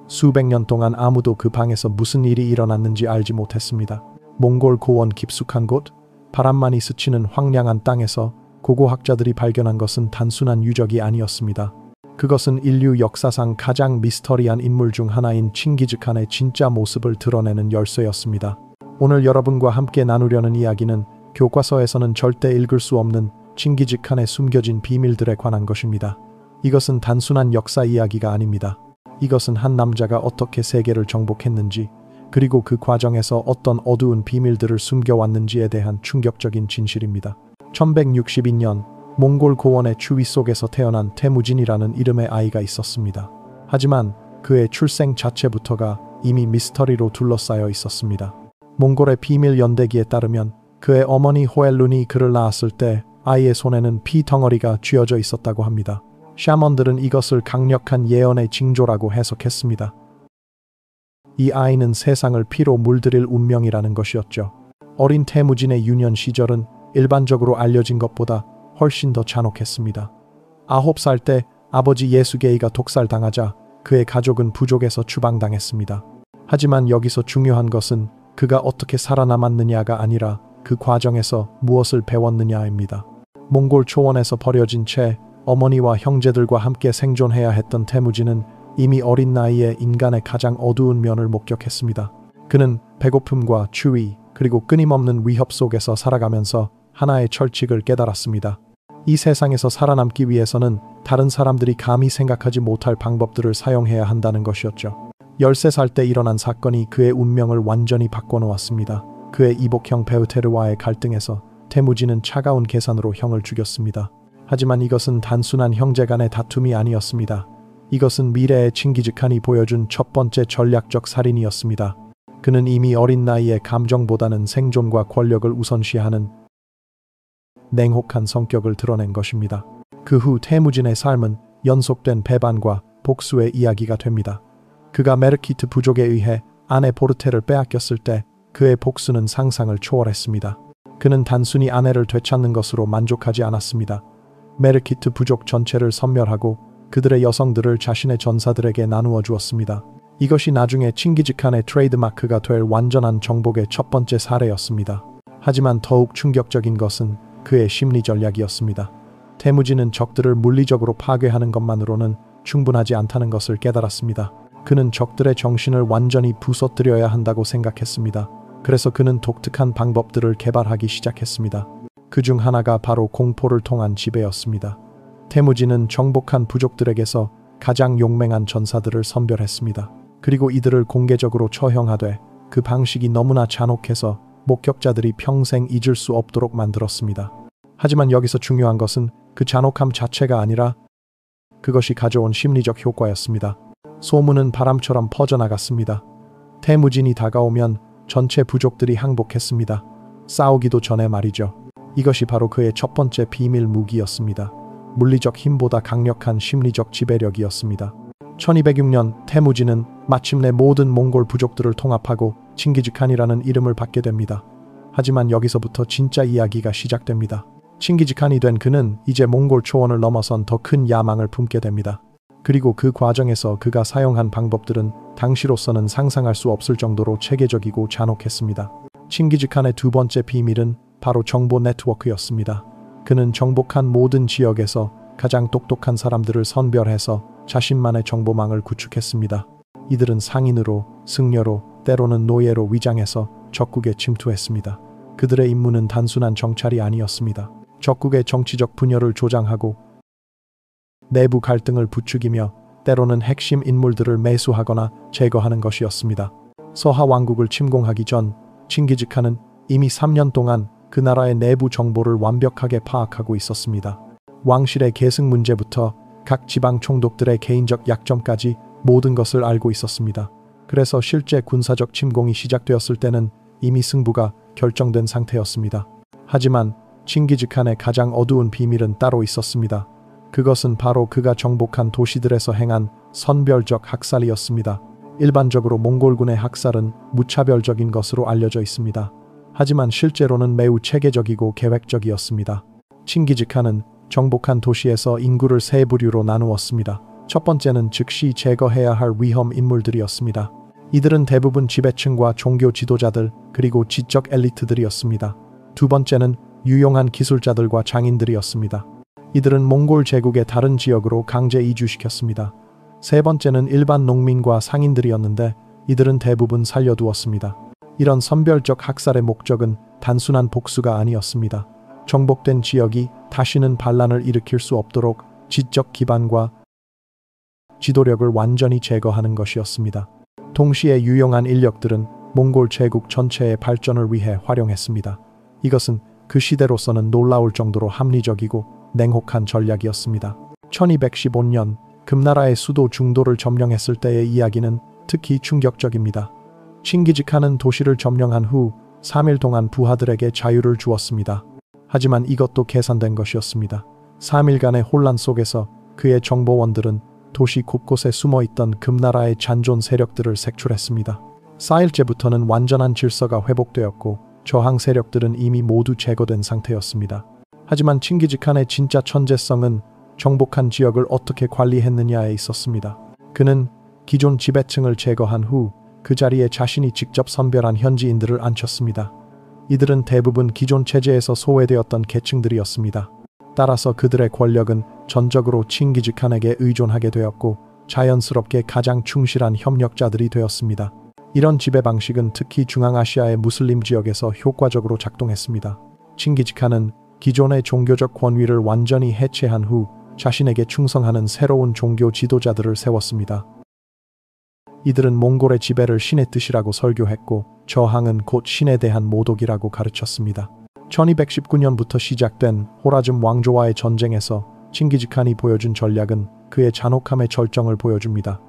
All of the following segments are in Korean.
수백 년 동안 아무도 그 방에서 무슨 일이 일어났는지 알지 못했습니다. 몽골 고원 깊숙한 곳, 바람만이 스치는 황량한 땅에서 고고학자들이 발견한 것은 단순한 유적이 아니었습니다. 그것은 인류 역사상 가장 미스터리한 인물 중 하나인 칭기즈칸의 진짜 모습을 드러내는 열쇠였습니다. 오늘 여러분과 함께 나누려는 이야기는 교과서에서는 절대 읽을 수 없는 칭기즈칸의 숨겨진 비밀들에 관한 것입니다. 이것은 단순한 역사 이야기가 아닙니다. 이것은 한 남자가 어떻게 세계를 정복했는지, 그리고 그 과정에서 어떤 어두운 비밀들을 숨겨왔는지에 대한 충격적인 진실입니다. 1162년 몽골 고원의 추위 속에서 태어난 태무진이라는 이름의 아이가 있었습니다. 하지만 그의 출생 자체부터가 이미 미스터리로 둘러싸여 있었습니다. 몽골의 비밀 연대기에 따르면 그의 어머니 호엘룬이 그를 낳았을 때 아이의 손에는 피 덩어리가 쥐어져 있었다고 합니다. 샤먼들은 이것을 강력한 예언의 징조라고 해석했습니다. 이 아이는 세상을 피로 물들일 운명이라는 것이었죠. 어린 태무진의 유년 시절은 일반적으로 알려진 것보다 훨씬 더 잔혹했습니다. 9살 때 아버지 예수게이가 독살당하자 그의 가족은 부족에서 추방당했습니다. 하지만 여기서 중요한 것은 그가 어떻게 살아남았느냐가 아니라 그 과정에서 무엇을 배웠느냐입니다. 몽골 초원에서 버려진 채 어머니와 형제들과 함께 생존해야 했던 태무진은 이미 어린 나이에 인간의 가장 어두운 면을 목격했습니다. 그는 배고픔과 추위, 그리고 끊임없는 위협 속에서 살아가면서 하나의 철칙을 깨달았습니다. 이 세상에서 살아남기 위해서는 다른 사람들이 감히 생각하지 못할 방법들을 사용해야 한다는 것이었죠. 13살 때 일어난 사건이 그의 운명을 완전히 바꿔놓았습니다. 그의 이복형 베우테르와의 갈등에서 태무진은 차가운 계산으로 형을 죽였습니다. 하지만 이것은 단순한 형제 간의 다툼이 아니었습니다. 이것은 미래의 칭기즈칸이 보여준 첫 번째 전략적 살인이었습니다. 그는 이미 어린 나이에 감정보다는 생존과 권력을 우선시하는 냉혹한 성격을 드러낸 것입니다. 그 후 태무진의 삶은 연속된 배반과 복수의 이야기가 됩니다. 그가 메르키트 부족에 의해 아내 보르테를 빼앗겼을 때 그의 복수는 상상을 초월했습니다. 그는 단순히 아내를 되찾는 것으로 만족하지 않았습니다. 메르키트 부족 전체를 섬멸하고 그들의 여성들을 자신의 전사들에게 나누어 주었습니다. 이것이 나중에 칭기즈칸의 트레이드마크가 될 완전한 정복의 첫 번째 사례였습니다. 하지만 더욱 충격적인 것은 그의 심리 전략이었습니다. 태무진은 적들을 물리적으로 파괴하는 것만으로는 충분하지 않다는 것을 깨달았습니다. 그는 적들의 정신을 완전히 부서뜨려야 한다고 생각했습니다. 그래서 그는 독특한 방법들을 개발하기 시작했습니다. 그 중 하나가 바로 공포를 통한 지배였습니다. 태무진은 정복한 부족들에게서 가장 용맹한 전사들을 선별했습니다. 그리고 이들을 공개적으로 처형하되 그 방식이 너무나 잔혹해서 목격자들이 평생 잊을 수 없도록 만들었습니다. 하지만 여기서 중요한 것은 그 잔혹함 자체가 아니라 그것이 가져온 심리적 효과였습니다. 소문은 바람처럼 퍼져나갔습니다. 태무진이 다가오면 전체 부족들이 항복했습니다. 싸우기도 전에 말이죠. 이것이 바로 그의 첫 번째 비밀 무기였습니다. 물리적 힘보다 강력한 심리적 지배력이었습니다. 1206년 태무진은 마침내 모든 몽골 부족들을 통합하고 칭기즈칸이라는 이름을 받게 됩니다. 하지만 여기서부터 진짜 이야기가 시작됩니다. 칭기즈칸이 된 그는 이제 몽골 초원을 넘어선 더 큰 야망을 품게 됩니다. 그리고 그 과정에서 그가 사용한 방법들은 당시로서는 상상할 수 없을 정도로 체계적이고 잔혹했습니다. 칭기즈칸의 두 번째 비밀은 바로 정보 네트워크였습니다. 그는 정복한 모든 지역에서 가장 똑똑한 사람들을 선별해서 자신만의 정보망을 구축했습니다. 이들은 상인으로, 승려로, 때로는 노예로 위장해서 적국에 침투했습니다. 그들의 임무는 단순한 정찰이 아니었습니다. 적국의 정치적 분열을 조장하고 내부 갈등을 부추기며 때로는 핵심 인물들을 매수하거나 제거하는 것이었습니다. 서하 왕국을 침공하기 전 칭기즈칸은 이미 3년 동안 그 나라의 내부 정보를 완벽하게 파악하고 있었습니다. 왕실의 계승 문제부터 각 지방 총독들의 개인적 약점까지 모든 것을 알고 있었습니다. 그래서 실제 군사적 침공이 시작되었을 때는 이미 승부가 결정된 상태였습니다. 하지만 칭기즈칸의 가장 어두운 비밀은 따로 있었습니다. 그것은 바로 그가 정복한 도시들에서 행한 선별적 학살이었습니다. 일반적으로 몽골군의 학살은 무차별적인 것으로 알려져 있습니다. 하지만 실제로는 매우 체계적이고 계획적이었습니다. 칭기즈칸은 정복한 도시에서 인구를 세 부류로 나누었습니다. 첫 번째는 즉시 제거해야 할 위험 인물들이었습니다. 이들은 대부분 지배층과 종교 지도자들 그리고 지적 엘리트들이었습니다. 두 번째는 유용한 기술자들과 장인들이었습니다. 이들은 몽골 제국의 다른 지역으로 강제 이주시켰습니다. 세 번째는 일반 농민과 상인들이었는데 이들은 대부분 살려두었습니다. 이런 선별적 학살의 목적은 단순한 복수가 아니었습니다. 정복된 지역이 다시는 반란을 일으킬 수 없도록 지적 기반과 지도력을 완전히 제거하는 것이었습니다. 동시에 유용한 인력들은 몽골 제국 전체의 발전을 위해 활용했습니다. 이것은 그 시대로서는 놀라울 정도로 합리적이고 냉혹한 전략이었습니다. 1215년 금나라의 수도 중도를 점령했을 때의 이야기는 특히 충격적입니다. 칭기즈칸은 도시를 점령한 후 3일 동안 부하들에게 자유를 주었습니다. 하지만 이것도 계산된 것이었습니다. 3일간의 혼란 속에서 그의 정보원들은 도시 곳곳에 숨어있던 금나라의 잔존 세력들을 색출했습니다. 4일째부터는 완전한 질서가 회복되었고 저항 세력들은 이미 모두 제거된 상태였습니다. 하지만 칭기즈칸의 진짜 천재성은 정복한 지역을 어떻게 관리했느냐에 있었습니다. 그는 기존 지배층을 제거한 후 그 자리에 자신이 직접 선별한 현지인들을 앉혔습니다. 이들은 대부분 기존 체제에서 소외되었던 계층들이었습니다. 따라서 그들의 권력은 전적으로 칭기즈칸에게 의존하게 되었고 자연스럽게 가장 충실한 협력자들이 되었습니다. 이런 지배 방식은 특히 중앙아시아의 무슬림 지역에서 효과적으로 작동했습니다. 칭기즈칸은 기존의 종교적 권위를 완전히 해체한 후 자신에게 충성하는 새로운 종교 지도자들을 세웠습니다. 이들은 몽골의 지배를 신의 뜻이라고 설교했고 저항은 곧 신에 대한 모독이라고 가르쳤습니다. 1219년부터 시작된 호라즘 왕조와의 전쟁에서 칭기즈칸이 보여준 전략은 그의 잔혹함의 절정을 보여줍니다.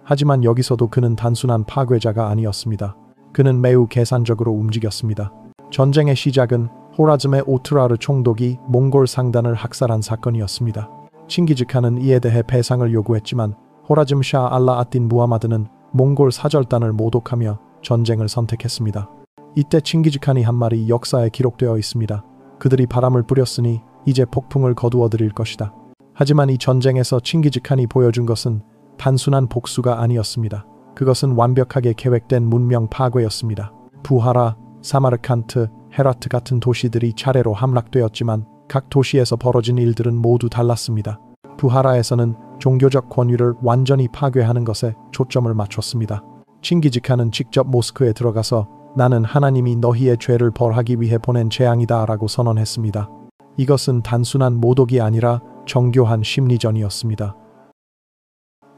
하지만 여기서도 그는 단순한 파괴자가 아니었습니다. 그는 매우 계산적으로 움직였습니다. 전쟁의 시작은 호라즘의 오트라르 총독이 몽골 상단을 학살한 사건이었습니다. 칭기즈칸은 이에 대해 배상을 요구했지만 호라즘 샤 알라아딘 무하마드는 몽골 사절단을 모독하며 전쟁을 선택했습니다. 이때 칭기즈칸이 한 말이 역사에 기록되어 있습니다. 그들이 바람을 뿌렸으니 이제 폭풍을 거두어 드릴 것이다. 하지만 이 전쟁에서 칭기즈칸이 보여준 것은 단순한 복수가 아니었습니다. 그것은 완벽하게 계획된 문명 파괴였습니다. 부하라, 사마르칸트, 헤라트 같은 도시들이 차례로 함락되었지만 각 도시에서 벌어진 일들은 모두 달랐습니다. 부하라에서는 종교적 권위를 완전히 파괴하는 것에 초점을 맞췄습니다. 칭기즈칸은 직접 모스크에 들어가서 나는 하나님이 너희의 죄를 벌하기 위해 보낸 재앙이다 라고 선언했습니다. 이것은 단순한 모독이 아니라 정교한 심리전이었습니다.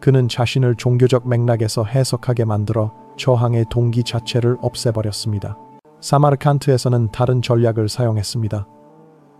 그는 자신을 종교적 맥락에서 해석하게 만들어 저항의 동기 자체를 없애버렸습니다. 사마르칸트에서는 다른 전략을 사용했습니다.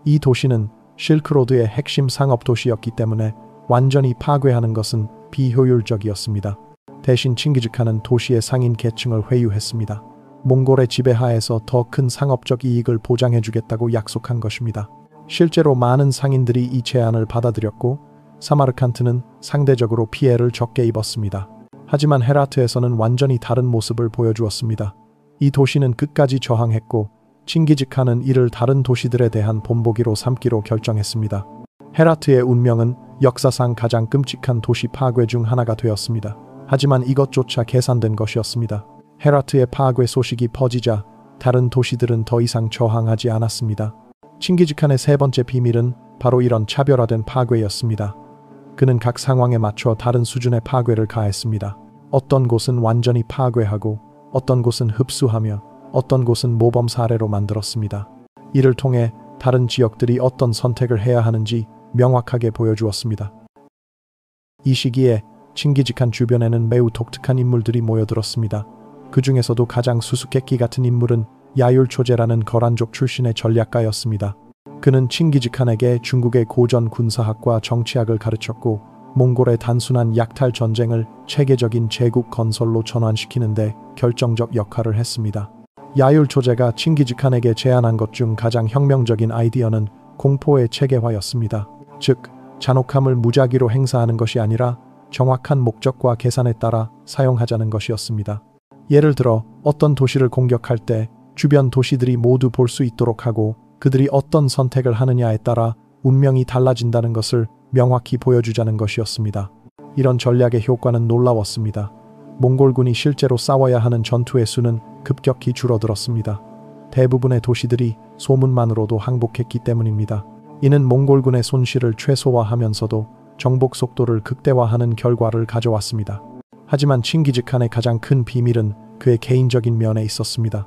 이 도시는 실크로드의 핵심 상업 도시였기 때문에 완전히 파괴하는 것은 비효율적이었습니다. 대신 칭기즈칸은 도시의 상인 계층을 회유했습니다. 몽골의 지배하에서 더 큰 상업적 이익을 보장해주겠다고 약속한 것입니다. 실제로 많은 상인들이 이 제안을 받아들였고 사마르칸트는 상대적으로 피해를 적게 입었습니다. 하지만 헤라트에서는 완전히 다른 모습을 보여주었습니다. 이 도시는 끝까지 저항했고 칭기즈칸은 이를 다른 도시들에 대한 본보기로 삼기로 결정했습니다. 헤라트의 운명은 역사상 가장 끔찍한 도시 파괴 중 하나가 되었습니다. 하지만 이것조차 계산된 것이었습니다. 헤라트의 파괴 소식이 퍼지자 다른 도시들은 더 이상 저항하지 않았습니다. 칭기즈칸의 세 번째 비밀은 바로 이런 차별화된 파괴였습니다. 그는 각 상황에 맞춰 다른 수준의 파괴를 가했습니다. 어떤 곳은 완전히 파괴하고 어떤 곳은 흡수하며 어떤 곳은 모범 사례로 만들었습니다. 이를 통해 다른 지역들이 어떤 선택을 해야 하는지 명확하게 보여주었습니다. 이 시기에 칭기즈칸 주변에는 매우 독특한 인물들이 모여들었습니다. 그 중에서도 가장 수수께끼 같은 인물은 야율초제라는 거란족 출신의 전략가였습니다. 그는 칭기즈칸에게 중국의 고전 군사학과 정치학을 가르쳤고 몽골의 단순한 약탈 전쟁을 체계적인 제국 건설로 전환시키는데 결정적 역할을 했습니다. 야율초제가 칭기즈칸에게 제안한 것 중 가장 혁명적인 아이디어는 공포의 체계화였습니다. 즉, 잔혹함을 무작위로 행사하는 것이 아니라 정확한 목적과 계산에 따라 사용하자는 것이었습니다. 예를 들어 어떤 도시를 공격할 때 주변 도시들이 모두 볼 수 있도록 하고 그들이 어떤 선택을 하느냐에 따라 운명이 달라진다는 것을 명확히 보여주자는 것이었습니다. 이런 전략의 효과는 놀라웠습니다. 몽골군이 실제로 싸워야 하는 전투의 수는 급격히 줄어들었습니다. 대부분의 도시들이 소문만으로도 항복했기 때문입니다. 이는 몽골군의 손실을 최소화하면서도 정복 속도를 극대화하는 결과를 가져왔습니다. 하지만 칭기즈칸의 가장 큰 비밀은 그의 개인적인 면에 있었습니다.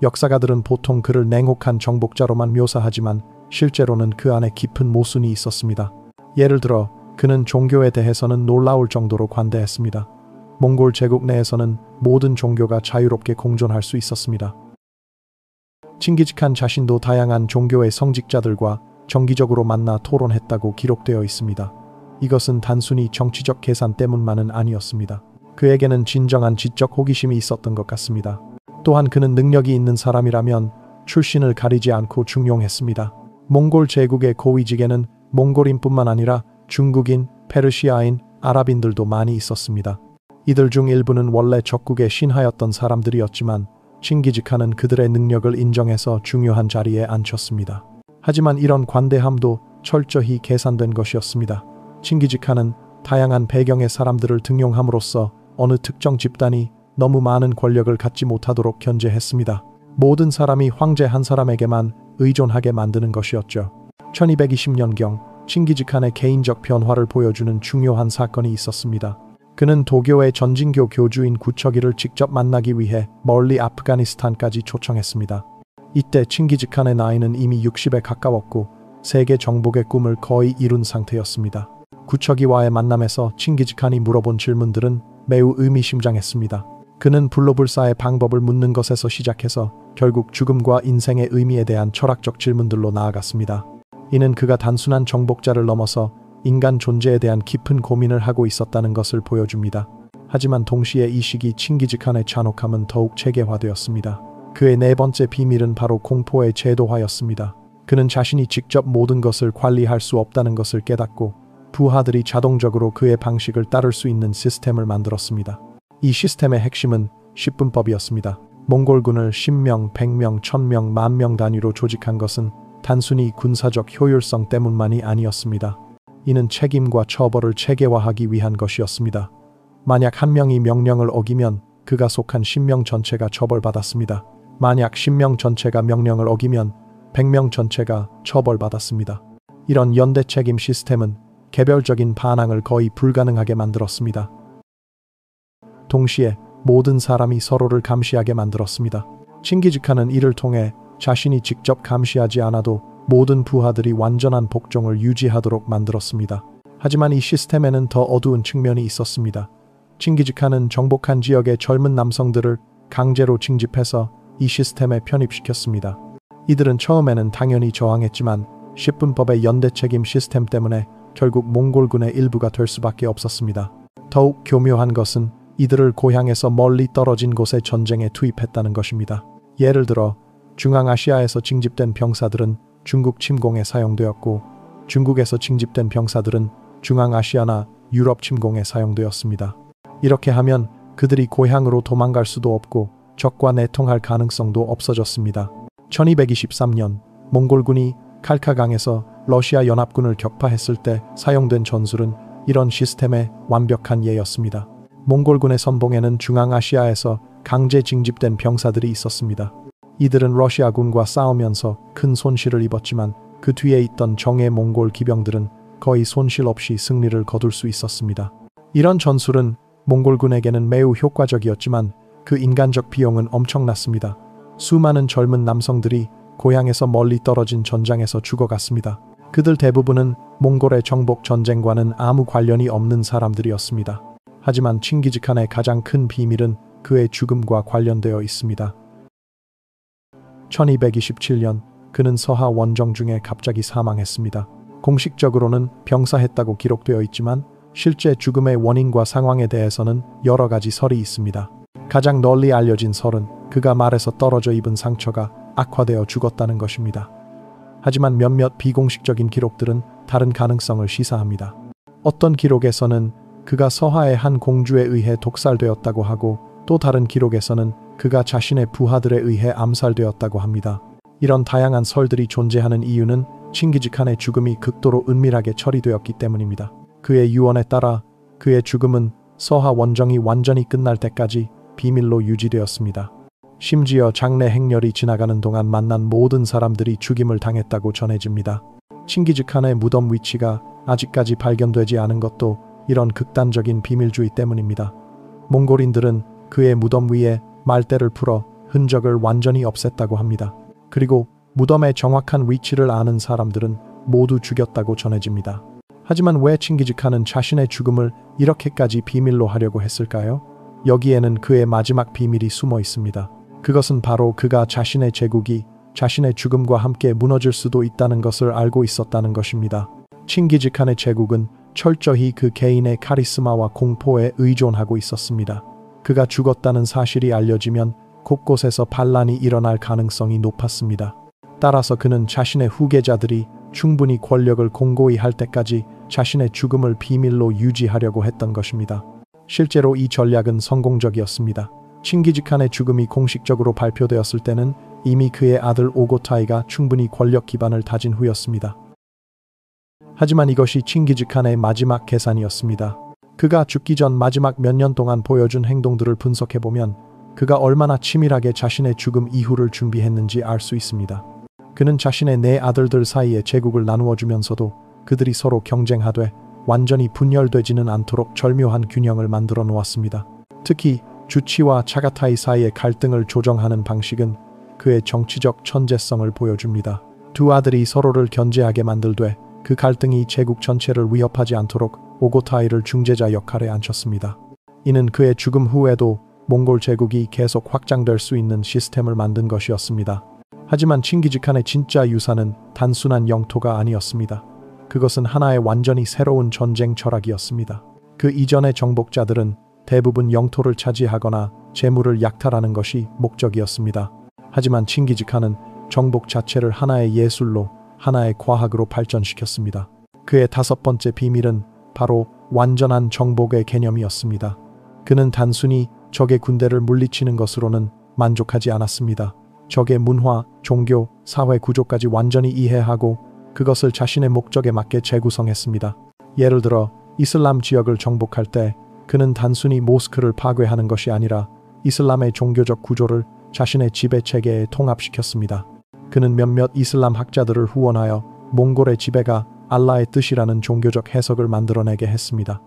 역사가들은 보통 그를 냉혹한 정복자로만 묘사하지만 실제로는 그 안에 깊은 모순이 있었습니다. 예를 들어 그는 종교에 대해서는 놀라울 정도로 관대했습니다. 몽골 제국 내에서는 모든 종교가 자유롭게 공존할 수 있었습니다. 칭기즈칸 자신도 다양한 종교의 성직자들과 정기적으로 만나 토론했다고 기록되어 있습니다. 이것은 단순히 정치적 계산 때문만은 아니었습니다. 그에게는 진정한 지적 호기심이 있었던 것 같습니다. 또한 그는 능력이 있는 사람이라면 출신을 가리지 않고 중용했습니다. 몽골 제국의 고위직에는 몽골인뿐만 아니라 중국인, 페르시아인, 아랍인들도 많이 있었습니다. 이들 중 일부는 원래 적국에 신하였던 사람들이었지만 칭기즈칸은 그들의 능력을 인정해서 중요한 자리에 앉혔습니다. 하지만 이런 관대함도 철저히 계산된 것이었습니다. 칭기즈칸은 다양한 배경의 사람들을 등용함으로써 어느 특정 집단이 너무 많은 권력을 갖지 못하도록 견제했습니다. 모든 사람이 황제 한 사람에게만 의존하게 만드는 것이었죠. 1220년경 칭기즈칸의 개인적 변화를 보여주는 중요한 사건이 있었습니다. 그는 도교의 전진교 교주인 구처기를 직접 만나기 위해 멀리 아프가니스탄까지 초청했습니다. 이때 칭기즈칸의 나이는 이미 60에 가까웠고 세계 정복의 꿈을 거의 이룬 상태였습니다. 구처기와의 만남에서 칭기즈칸이 물어본 질문들은 매우 의미심장했습니다. 그는 불로불사의 방법을 묻는 것에서 시작해서 결국 죽음과 인생의 의미에 대한 철학적 질문들로 나아갔습니다. 이는 그가 단순한 정복자를 넘어서 인간 존재에 대한 깊은 고민을 하고 있었다는 것을 보여줍니다. 하지만 동시에 이 시기 칭기즈칸의 잔혹함은 더욱 체계화되었습니다. 그의 네 번째 비밀은 바로 공포의 제도화였습니다. 그는 자신이 직접 모든 것을 관리할 수 없다는 것을 깨닫고 부하들이 자동적으로 그의 방식을 따를 수 있는 시스템을 만들었습니다. 이 시스템의 핵심은 10분법이었습니다. 몽골군을 10명, 100명, 1000명, 10,000명 단위로 조직한 것은 단순히 군사적 효율성 때문만이 아니었습니다. 이는 책임과 처벌을 체계화하기 위한 것이었습니다. 만약 한 명이 명령을 어기면 그가 속한 10명 전체가 처벌받았습니다. 만약 10명 전체가 명령을 어기면 100명 전체가 처벌받았습니다. 이런 연대 책임 시스템은 개별적인 반항을 거의 불가능하게 만들었습니다. 동시에 모든 사람이 서로를 감시하게 만들었습니다. 칭기즈칸은 이를 통해 자신이 직접 감시하지 않아도 모든 부하들이 완전한 복종을 유지하도록 만들었습니다. 하지만 이 시스템에는 더 어두운 측면이 있었습니다. 칭기즈칸은 정복한 지역의 젊은 남성들을 강제로 징집해서 이 시스템에 편입시켰습니다. 이들은 처음에는 당연히 저항했지만 10분법의 연대 책임 시스템 때문에 결국 몽골군의 일부가 될 수밖에 없었습니다. 더욱 교묘한 것은 이들을 고향에서 멀리 떨어진 곳의 전쟁에 투입했다는 것입니다. 예를 들어 중앙아시아에서 징집된 병사들은 중국 침공에 사용되었고 중국에서 징집된 병사들은 중앙아시아나 유럽 침공에 사용되었습니다. 이렇게 하면 그들이 고향으로 도망갈 수도 없고 적과 내통할 가능성도 없어졌습니다. 1223년 몽골군이 칼카강에서 러시아 연합군을 격파했을 때 사용된 전술은 이런 시스템의 완벽한 예였습니다. 몽골군의 선봉에는 중앙아시아에서 강제 징집된 병사들이 있었습니다. 이들은 러시아군과 싸우면서 큰 손실을 입었지만 그 뒤에 있던 정예 몽골 기병들은 거의 손실 없이 승리를 거둘 수 있었습니다. 이런 전술은 몽골군에게는 매우 효과적이었지만 그 인간적 비용은 엄청났습니다. 수많은 젊은 남성들이 고향에서 멀리 떨어진 전장에서 죽어갔습니다. 그들 대부분은 몽골의 정복 전쟁과는 아무 관련이 없는 사람들이었습니다. 하지만 칭기즈칸의 가장 큰 비밀은 그의 죽음과 관련되어 있습니다. 1227년 그는 서하 원정 중에 갑자기 사망했습니다. 공식적으로는 병사했다고 기록되어 있지만 실제 죽음의 원인과 상황에 대해서는 여러 가지 설이 있습니다. 가장 널리 알려진 설은 그가 말에서 떨어져 입은 상처가 악화되어 죽었다는 것입니다. 하지만 몇몇 비공식적인 기록들은 다른 가능성을 시사합니다. 어떤 기록에서는 그가 서하의 한 공주에 의해 독살되었다고 하고 또 다른 기록에서는 그가 자신의 부하들에 의해 암살되었다고 합니다. 이런 다양한 설들이 존재하는 이유는 칭기즈칸의 죽음이 극도로 은밀하게 처리되었기 때문입니다. 그의 유언에 따라 그의 죽음은 서하 원정이 완전히 끝날 때까지 비밀로 유지되었습니다. 심지어 장례 행렬이 지나가는 동안 만난 모든 사람들이 죽임을 당했다고 전해집니다. 칭기즈칸의 무덤 위치가 아직까지 발견되지 않은 것도 이런 극단적인 비밀주의 때문입니다. 몽골인들은 그의 무덤 위에 말대를 풀어 흔적을 완전히 없앴다고 합니다. 그리고 무덤의 정확한 위치를 아는 사람들은 모두 죽였다고 전해집니다. 하지만 왜 칭기즈칸은 자신의 죽음을 이렇게까지 비밀로 하려고 했을까요? 여기에는 그의 마지막 비밀이 숨어 있습니다. 그것은 바로 그가 자신의 제국이 자신의 죽음과 함께 무너질 수도 있다는 것을 알고 있었다는 것입니다. 칭기즈칸의 제국은 철저히 그 개인의 카리스마와 공포에 의존하고 있었습니다. 그가 죽었다는 사실이 알려지면 곳곳에서 반란이 일어날 가능성이 높았습니다. 따라서 그는 자신의 후계자들이 충분히 권력을 공고히 할 때까지 자신의 죽음을 비밀로 유지하려고 했던 것입니다. 실제로 이 전략은 성공적이었습니다. 칭기즈칸의 죽음이 공식적으로 발표되었을 때는 이미 그의 아들 오고타이가 충분히 권력 기반을 다진 후였습니다. 하지만 이것이 칭기즈칸의 마지막 계산이었습니다. 그가 죽기 전 마지막 몇 년 동안 보여준 행동들을 분석해보면 그가 얼마나 치밀하게 자신의 죽음 이후를 준비했는지 알 수 있습니다. 그는 자신의 네 아들들 사이에 제국을 나누어 주면서도 그들이 서로 경쟁하되 완전히 분열되지는 않도록 절묘한 균형을 만들어 놓았습니다. 특히 주치와 차가타이 사이의 갈등을 조정하는 방식은 그의 정치적 천재성을 보여줍니다. 두 아들이 서로를 견제하게 만들되 그 갈등이 제국 전체를 위협하지 않도록 오고타이를 중재자 역할에 앉혔습니다. 이는 그의 죽음 후에도 몽골 제국이 계속 확장될 수 있는 시스템을 만든 것이었습니다. 하지만 칭기즈칸의 진짜 유산은 단순한 영토가 아니었습니다. 그것은 하나의 완전히 새로운 전쟁 철학이었습니다. 그 이전의 정복자들은 대부분 영토를 차지하거나 재물을 약탈하는 것이 목적이었습니다. 하지만 칭기즈칸은 정복 자체를 하나의 예술로, 하나의 과학으로 발전시켰습니다. 그의 다섯 번째 비밀은 바로 완전한 정복의 개념이었습니다. 그는 단순히 적의 군대를 물리치는 것으로는 만족하지 않았습니다. 적의 문화, 종교, 사회 구조까지 완전히 이해하고 그것을 자신의 목적에 맞게 재구성했습니다. 예를 들어 이슬람 지역을 정복할 때 그는 단순히 모스크를 파괴하는 것이 아니라 이슬람의 종교적 구조를 자신의 지배 체계에 통합시켰습니다. 그는 몇몇 이슬람 학자들을 후원하여 몽골의 지배가 알라의 뜻이라는 종교적 해석을 만들어내게 했습니다.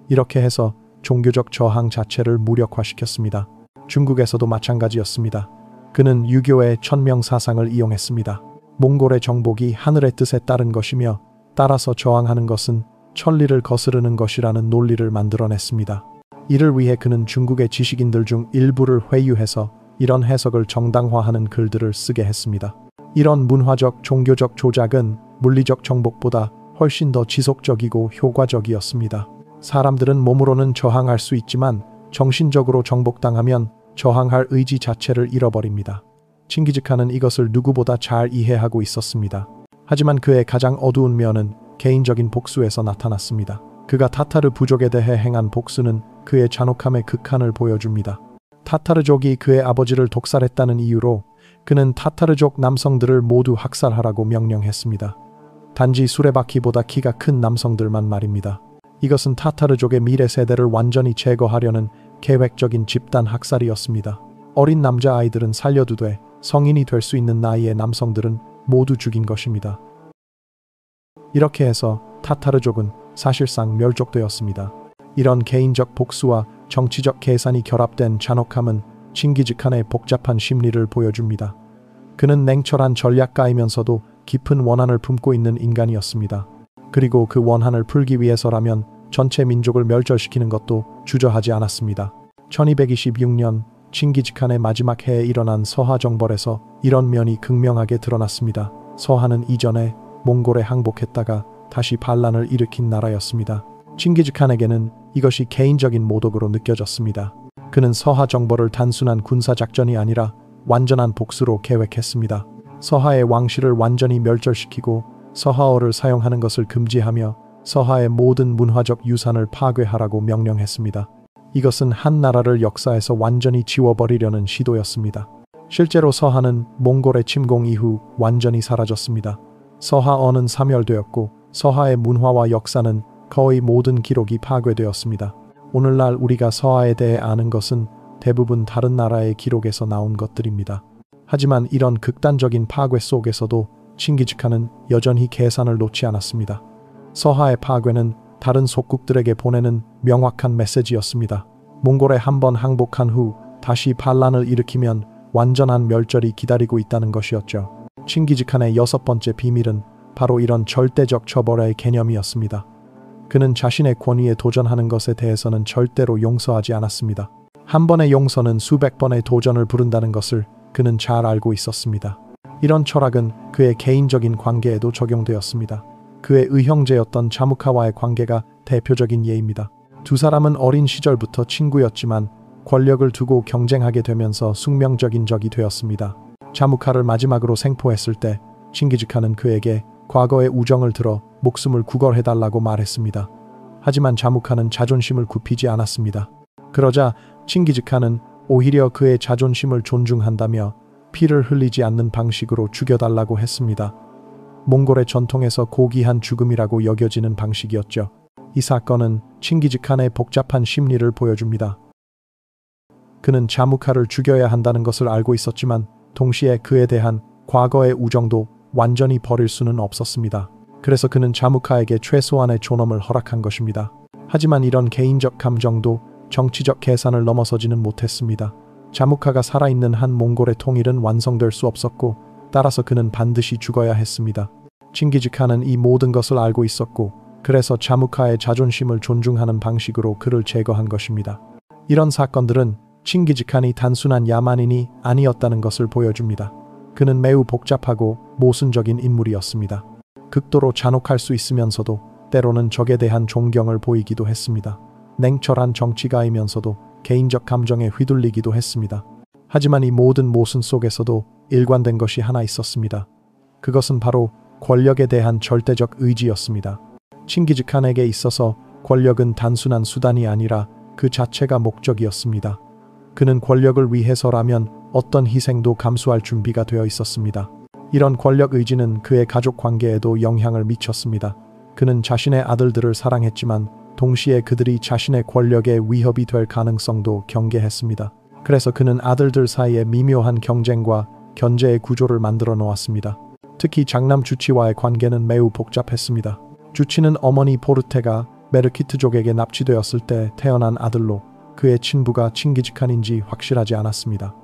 이렇게 해서 종교적 저항 자체를 무력화시켰습니다. 중국에서도 마찬가지였습니다. 그는 유교의 천명 사상을 이용했습니다. 몽골의 정복이 하늘의 뜻에 따른 것이며 따라서 저항하는 것은 천리를 거스르는 것이라는 논리를 만들어냈습니다. 이를 위해 그는 중국의 지식인들 중 일부를 회유해서 이런 해석을 정당화하는 글들을 쓰게 했습니다. 이런 문화적, 종교적 조작은 물리적 정복보다 훨씬 더 지속적이고 효과적이었습니다. 사람들은 몸으로는 저항할 수 있지만 정신적으로 정복당하면 저항할 의지 자체를 잃어버립니다. 칭기즈칸은 이것을 누구보다 잘 이해하고 있었습니다. 하지만 그의 가장 어두운 면은 개인적인 복수에서 나타났습니다. 그가 타타르 부족에 대해 행한 복수는 그의 잔혹함의 극한을 보여줍니다. 타타르족이 그의 아버지를 독살했다는 이유로 그는 타타르족 남성들을 모두 학살하라고 명령했습니다. 단지 수레바퀴보다 키가 큰 남성들만 말입니다. 이것은 타타르족의 미래 세대를 완전히 제거하려는 계획적인 집단 학살이었습니다. 어린 남자아이들은 살려두되 성인이 될 수 있는 나이의 남성들은 모두 죽인 것입니다. 이렇게 해서 타타르족은 사실상 멸족되었습니다. 이런 개인적 복수와 정치적 계산이 결합된 잔혹함은 칭기즈칸의 복잡한 심리를 보여줍니다. 그는 냉철한 전략가이면서도 깊은 원한을 품고 있는 인간이었습니다. 그리고 그 원한을 풀기 위해서라면 전체 민족을 멸절시키는 것도 주저하지 않았습니다. 1226년 칭기즈칸의 마지막 해에 일어난 서하 정벌에서 이런 면이 극명하게 드러났습니다. 서하는 이전에 몽골에 항복했다가 다시 반란을 일으킨 나라였습니다. 칭기즈칸에게는 이것이 개인적인 모독으로 느껴졌습니다. 그는 서하 정벌을 단순한 군사작전이 아니라 완전한 복수로 계획했습니다. 서하의 왕실을 완전히 멸절시키고 서하어를 사용하는 것을 금지하며 서하의 모든 문화적 유산을 파괴하라고 명령했습니다. 이것은 한 나라를 역사에서 완전히 지워버리려는 시도였습니다. 실제로 서하는 몽골의 침공 이후 완전히 사라졌습니다. 서하어는 사멸되었고 서하의 문화와 역사는 거의 모든 기록이 파괴되었습니다. 오늘날 우리가 서하에 대해 아는 것은 대부분 다른 나라의 기록에서 나온 것들입니다. 하지만 이런 극단적인 파괴 속에서도 칭기즈칸은 여전히 계산을 놓지 않았습니다. 서하의 파괴는 다른 속국들에게 보내는 명확한 메시지였습니다. 몽골에 한번 항복한 후 다시 반란을 일으키면 완전한 멸절이 기다리고 있다는 것이었죠. 칭기즈칸의 6번째 비밀은 바로 이런 절대적 처벌의 개념이었습니다. 그는 자신의 권위에 도전하는 것에 대해서는 절대로 용서하지 않았습니다. 한 번의 용서는 수백 번의 도전을 부른다는 것을 그는 잘 알고 있었습니다. 이런 철학은 그의 개인적인 관계에도 적용되었습니다. 그의 의형제였던 자무카와의 관계가 대표적인 예입니다. 두 사람은 어린 시절부터 친구였지만 권력을 두고 경쟁하게 되면서 숙명적인 적이 되었습니다. 자무카를 마지막으로 생포했을 때 칭기즈칸은 그에게 과거의 우정을 들어 목숨을 구걸해달라고 말했습니다. 하지만 자무카는 자존심을 굽히지 않았습니다. 그러자 칭기즈칸은 오히려 그의 자존심을 존중한다며 피를 흘리지 않는 방식으로 죽여달라고 했습니다. 몽골의 전통에서 고귀한 죽음이라고 여겨지는 방식이었죠. 이 사건은 칭기즈칸의 복잡한 심리를 보여줍니다. 그는 자무카를 죽여야 한다는 것을 알고 있었지만 동시에 그에 대한 과거의 우정도 완전히 버릴 수는 없었습니다. 그래서 그는 자무카에게 최소한의 존엄을 허락한 것입니다. 하지만 이런 개인적 감정도 정치적 계산을 넘어서지는 못했습니다. 자무카가 살아있는 한 몽골의 통일은 완성될 수 없었고 따라서 그는 반드시 죽어야 했습니다. 칭기즈칸은 이 모든 것을 알고 있었고 그래서 자무카의 자존심을 존중하는 방식으로 그를 제거한 것입니다. 이런 사건들은 칭기즈칸이 단순한 야만인이 아니었다는 것을 보여줍니다. 그는 매우 복잡하고 모순적인 인물이었습니다. 극도로 잔혹할 수 있으면서도 때로는 적에 대한 존경을 보이기도 했습니다. 냉철한 정치가이면서도 개인적 감정에 휘둘리기도 했습니다. 하지만 이 모든 모순 속에서도 일관된 것이 하나 있었습니다. 그것은 바로 권력에 대한 절대적 의지였습니다. 칭기즈칸에게 있어서 권력은 단순한 수단이 아니라 그 자체가 목적이었습니다. 그는 권력을 위해서라면 어떤 희생도 감수할 준비가 되어 있었습니다. 이런 권력 의지는 그의 가족 관계에도 영향을 미쳤습니다. 그는 자신의 아들들을 사랑했지만 동시에 그들이 자신의 권력에 위협이 될 가능성도 경계했습니다. 그래서 그는 아들들 사이에 미묘한 경쟁과 견제의 구조를 만들어 놓았습니다. 특히 장남 주치와의 관계는 매우 복잡했습니다. 주치는 어머니 포르테가 메르키트족에게 납치되었을 때 태어난 아들로 그의 친부가 칭기즈칸인지 확실하지 않았습니다.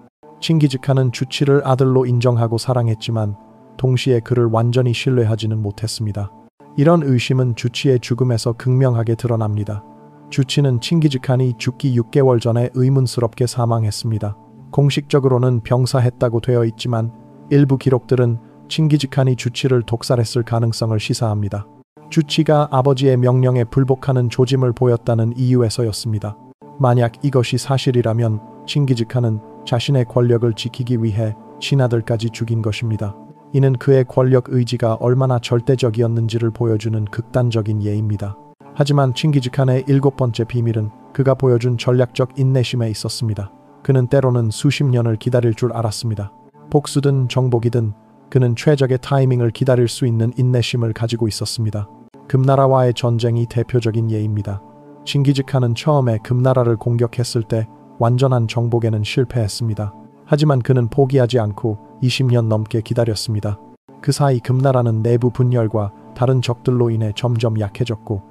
칭기즈칸은 주치를 아들로 인정하고 사랑했지만 동시에 그를 완전히 신뢰하지는 못했습니다. 이런 의심은 주치의 죽음에서 극명하게 드러납니다. 주치는 칭기즈칸이 죽기 6개월 전에 의문스럽게 사망했습니다. 공식적으로는 병사했다고 되어 있지만 일부 기록들은 칭기즈칸이 주치를 독살했을 가능성을 시사합니다. 주치가 아버지의 명령에 불복하는 조짐을 보였다는 이유에서였습니다. 만약 이것이 사실이라면 칭기즈칸은 자신의 권력을 지키기 위해 신하들까지 죽인 것입니다. 이는 그의 권력 의지가 얼마나 절대적이었는지를 보여주는 극단적인 예입니다. 하지만 칭기즈칸의 7번째 비밀은 그가 보여준 전략적 인내심에 있었습니다. 그는 때로는 수십 년을 기다릴 줄 알았습니다. 복수든 정복이든 그는 최적의 타이밍을 기다릴 수 있는 인내심을 가지고 있었습니다. 금나라와의 전쟁이 대표적인 예입니다. 칭기즈칸은 처음에 금나라를 공격했을 때 완전한 정복에는 실패했습니다. 하지만 그는 포기하지 않고 20년 넘게 기다렸습니다. 그 사이 금나라는 내부 분열과 다른 적들로 인해 점점 약해졌고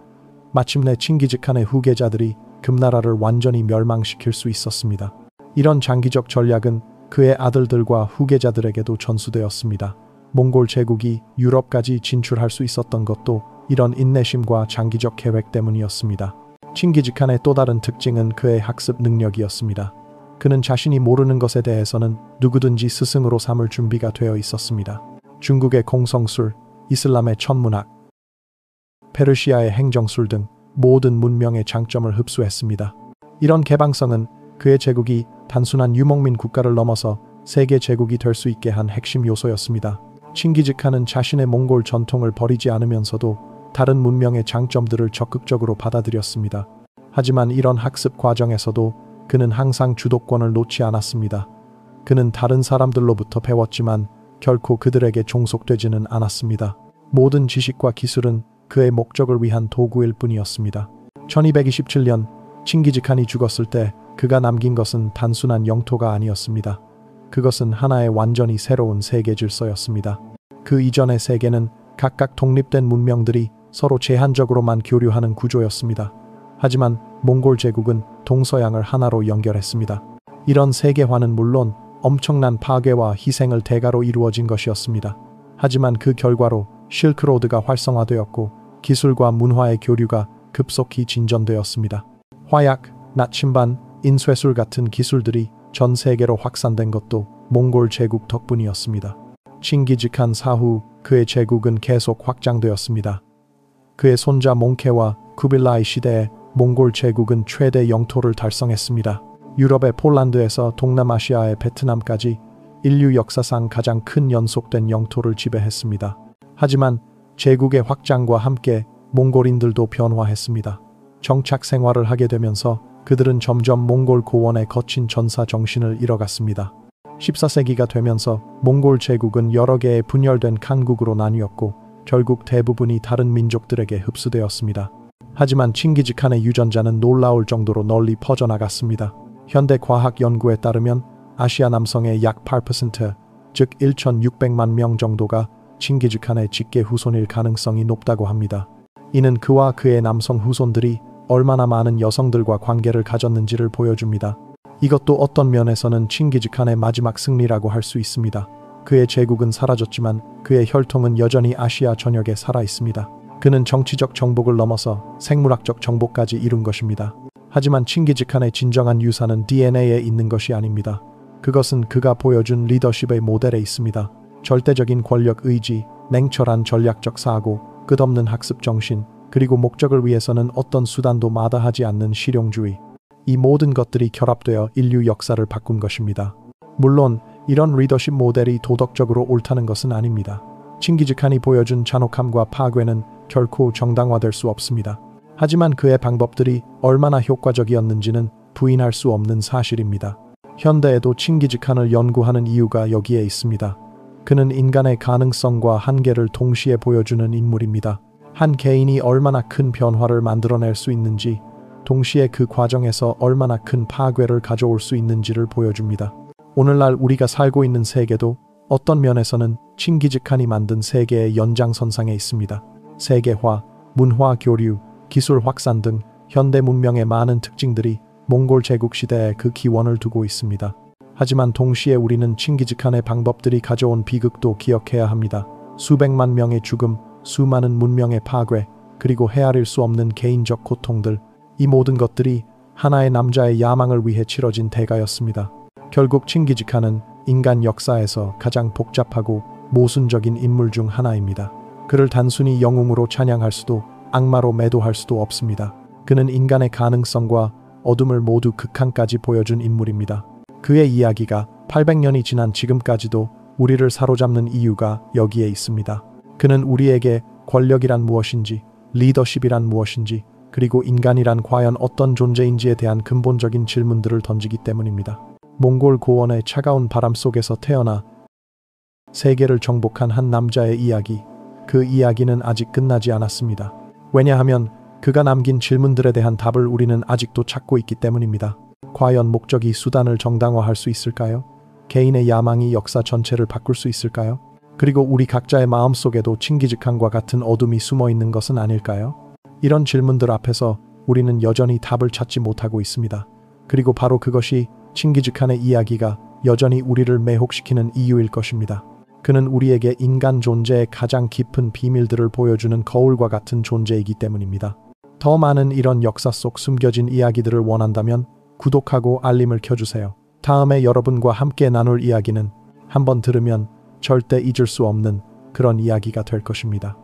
마침내 칭기즈칸의 후계자들이 금나라를 완전히 멸망시킬 수 있었습니다. 이런 장기적 전략은 그의 아들들과 후계자들에게도 전수되었습니다. 몽골 제국이 유럽까지 진출할 수 있었던 것도 이런 인내심과 장기적 계획 때문이었습니다. 칭기즈칸의 또 다른 특징은 그의 학습 능력이었습니다. 그는 자신이 모르는 것에 대해서는 누구든지 스승으로 삼을 준비가 되어 있었습니다. 중국의 공성술, 이슬람의 천문학, 페르시아의 행정술 등 모든 문명의 장점을 흡수했습니다. 이런 개방성은 그의 제국이 단순한 유목민 국가를 넘어서 세계 제국이 될 수 있게 한 핵심 요소였습니다. 칭기즈칸은 자신의 몽골 전통을 버리지 않으면서도 다른 문명의 장점들을 적극적으로 받아들였습니다. 하지만 이런 학습 과정에서도 그는 항상 주도권을 놓지 않았습니다. 그는 다른 사람들로부터 배웠지만 결코 그들에게 종속되지는 않았습니다. 모든 지식과 기술은 그의 목적을 위한 도구일 뿐이었습니다. 1227년 칭기즈칸이 죽었을 때 그가 남긴 것은 단순한 영토가 아니었습니다. 그것은 하나의 완전히 새로운 세계 질서였습니다. 그 이전의 세계는 각각 독립된 문명들이 서로 제한적으로만 교류하는 구조였습니다. 하지만 몽골 제국은 동서양을 하나로 연결했습니다. 이런 세계화는 물론 엄청난 파괴와 희생을 대가로 이루어진 것이었습니다. 하지만 그 결과로 실크로드가 활성화되었고 기술과 문화의 교류가 급속히 진전되었습니다. 화약, 나침반, 인쇄술 같은 기술들이 전 세계로 확산된 것도 몽골 제국 덕분이었습니다. 칭기즈칸 사후 그의 제국은 계속 확장되었습니다. 그의 손자 몽케와 쿠빌라이 시대에 몽골 제국은 최대 영토를 달성했습니다. 유럽의 폴란드에서 동남아시아의 베트남까지 인류 역사상 가장 큰 연속된 영토를 지배했습니다. 하지만 제국의 확장과 함께 몽골인들도 변화했습니다. 정착 생활을 하게 되면서 그들은 점점 몽골 고원의 거친 전사 정신을 잃어갔습니다. 14세기가 되면서 몽골 제국은 여러 개의 분열된 칸국으로 나뉘었고 결국 대부분이 다른 민족들에게 흡수되었습니다. 하지만 칭기즈칸의 유전자는 놀라울 정도로 널리 퍼져나갔습니다. 현대 과학 연구에 따르면 아시아 남성의 약 8%, 즉 1,600만 명 정도가 칭기즈칸의 직계 후손일 가능성이 높다고 합니다. 이는 그와 그의 남성 후손들이 얼마나 많은 여성들과 관계를 가졌는지를 보여줍니다. 이것도 어떤 면에서는 칭기즈칸의 마지막 승리라고 할 수 있습니다. 그의 제국은 사라졌지만 그의 혈통은 여전히 아시아 전역에 살아 있습니다. 그는 정치적 정복을 넘어서 생물학적 정복까지 이룬 것입니다. 하지만 칭기즈칸의 진정한 유산은 DNA에 있는 것이 아닙니다. 그것은 그가 보여준 리더십의 모델에 있습니다. 절대적인 권력 의지, 냉철한 전략적 사고, 끝없는 학습 정신, 그리고 목적을 위해서는 어떤 수단도 마다하지 않는 실용주의. 이 모든 것들이 결합되어 인류 역사를 바꾼 것입니다. 물론 이런 리더십 모델이 도덕적으로 옳다는 것은 아닙니다. 칭기즈칸이 보여준 잔혹함과 파괴는 결코 정당화될 수 없습니다. 하지만 그의 방법들이 얼마나 효과적이었는지는 부인할 수 없는 사실입니다. 현대에도 칭기즈칸을 연구하는 이유가 여기에 있습니다. 그는 인간의 가능성과 한계를 동시에 보여주는 인물입니다. 한 개인이 얼마나 큰 변화를 만들어낼 수 있는지, 동시에 그 과정에서 얼마나 큰 파괴를 가져올 수 있는지를 보여줍니다. 오늘날 우리가 살고 있는 세계도 어떤 면에서는 칭기즈칸이 만든 세계의 연장선상에 있습니다. 세계화, 문화 교류, 기술 확산 등 현대 문명의 많은 특징들이 몽골 제국 시대에 그 기원을 두고 있습니다. 하지만 동시에 우리는 칭기즈칸의 방법들이 가져온 비극도 기억해야 합니다. 수백만 명의 죽음, 수많은 문명의 파괴, 그리고 헤아릴 수 없는 개인적 고통들, 이 모든 것들이 하나의 남자의 야망을 위해 치러진 대가였습니다. 결국 칭기즈칸은 인간 역사에서 가장 복잡하고 모순적인 인물 중 하나입니다. 그를 단순히 영웅으로 찬양할 수도 악마로 매도할 수도 없습니다. 그는 인간의 가능성과 어둠을 모두 극한까지 보여준 인물입니다. 그의 이야기가 800년이 지난 지금까지도 우리를 사로잡는 이유가 여기에 있습니다. 그는 우리에게 권력이란 무엇인지, 리더십이란 무엇인지, 그리고 인간이란 과연 어떤 존재인지에 대한 근본적인 질문들을 던지기 때문입니다. 몽골 고원의 차가운 바람 속에서 태어나 세계를 정복한 한 남자의 이야기, 그 이야기는 아직 끝나지 않았습니다. 왜냐하면 그가 남긴 질문들에 대한 답을 우리는 아직도 찾고 있기 때문입니다. 과연 목적이 수단을 정당화할 수 있을까요? 개인의 야망이 역사 전체를 바꿀 수 있을까요? 그리고 우리 각자의 마음속에도 칭기즈칸과 같은 어둠이 숨어 있는 것은 아닐까요? 이런 질문들 앞에서 우리는 여전히 답을 찾지 못하고 있습니다. 그리고 바로 그것이 칭기즈칸의 이야기가 여전히 우리를 매혹시키는 이유일 것입니다. 그는 우리에게 인간 존재의 가장 깊은 비밀들을 보여주는 거울과 같은 존재이기 때문입니다. 더 많은 이런 역사 속 숨겨진 이야기들을 원한다면 구독하고 알림을 켜주세요. 다음에 여러분과 함께 나눌 이야기는 한번 들으면 절대 잊을 수 없는 그런 이야기가 될 것입니다.